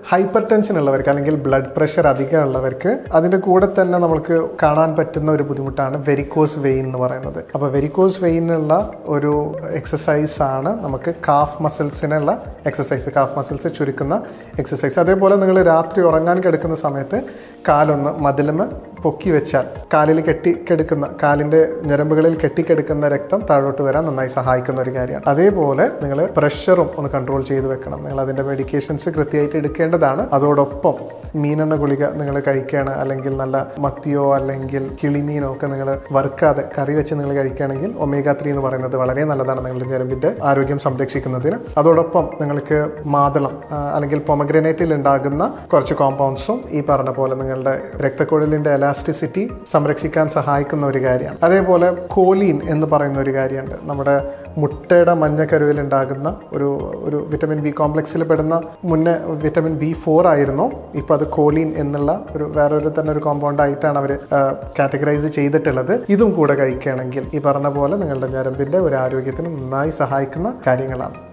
Hyper tension ഉള്ളവർക്ക് അല്ലെങ്കിൽ blood pressure അധികം ഉള്ളവർക്ക് അതിൻ്റെ കൂടെ തന്നെ നമുക്ക് കാണാൻ പറ്റുന്ന ഒരു ബുദ്ധിമുട്ടാണ് വെരിക്കോസ് വെയിൻ എന്ന് പറയുന്നത്. അപ്പോൾ വെരിക്കോസ് വെയിനുള്ള ഒരു എക്സസൈസ് ആണ് നമുക്ക് കാഫ് മസിൽസിനുള്ള എക്സസൈസ്, കാഫ് മസിൽസ് ചുരുക്കുന്ന എക്സസൈസ്. അതേപോലെ നിങ്ങൾ രാത്രി ഉറങ്ങാൻ കിടക്കുന്ന സമയത്ത് കാലൊന്ന് മതിലുമ പൊക്കി വെച്ചാൽ കാലിൽ കെട്ടിക്കെടുക്കുന്ന, കാലിൻ്റെ ഞരമ്പുകളിൽ കെട്ടിക്കെടുക്കുന്ന രക്തം താഴോട്ട് വരാൻ നന്നായി സഹായിക്കുന്ന ഒരു കാര്യമാണ്. അതേപോലെ നിങ്ങൾ പ്രഷറും ഒന്ന് കൺട്രോൾ ചെയ്ത് വെക്കണം. നിങ്ങൾ അതിൻ്റെ മെഡിക്കേഷൻസ് കൃത്യമായിട്ട് എടുക്കേണ്ടതാണ്. അതോടൊപ്പം മീനെണ്ണ ഗുളിക നിങ്ങൾ കഴിക്കുകയാണ്, അല്ലെങ്കിൽ നല്ല മത്തിയോ അല്ലെങ്കിൽ കിളിമീനോ ഒക്കെ നിങ്ങൾ വറുക്കാതെ കറി വെച്ച് നിങ്ങൾ കഴിക്കുകയാണെങ്കിൽ omega-3 എന്ന് പറയുന്നത് വളരെ നല്ലതാണ് നിങ്ങളുടെ ഞരമ്പിൻ്റെ ആരോഗ്യം സംരക്ഷിക്കുന്നതിന്. അതോടൊപ്പം നിങ്ങൾക്ക് മാതളം അല്ലെങ്കിൽ പൊമഗ്രനേറ്റിൽ ഉണ്ടാകുന്ന കുറച്ച് കോമ്പൗണ്ട്സും ഈ പറഞ്ഞ പോലെ നിങ്ങളുടെ രക്തക്കുഴലിൻ്റെ എലാസ്റ്റിസിറ്റി സംരക്ഷിക്കാൻ സഹായിക്കുന്ന ഒരു കാര്യമാണ്. അതേപോലെ കോലീൻ എന്ന് പറയുന്ന ഒരു കാര്യമുണ്ട്. നമ്മുടെ മുട്ടയുടെ മഞ്ഞക്കരുവിൽ ഉണ്ടാകുന്ന ഒരു വിറ്റമിൻ ബി കോംപ്ലക്സിൽ പെടുന്ന, മുന്നേ വിറ്റമിൻ B4 ആയിരുന്നു, ഇപ്പോൾ അത് കോലീൻ എന്നുള്ള വേറൊരു തന്നെ ഒരു കോമ്പൗണ്ട് ആയിട്ടാണ് അവർ കാറ്റഗറൈസ് ചെയ്തിട്ടുള്ളത്. ഇതും കൂടെ കഴിക്കുകയാണെങ്കിൽ ഈ പറഞ്ഞ പോലെ നിങ്ങളുടെ ഞരമ്പിൻ്റെ ഒരു ആരോഗ്യത്തിന് നന്നായി സഹായിക്കുന്ന കാര്യങ്ങളാണ്.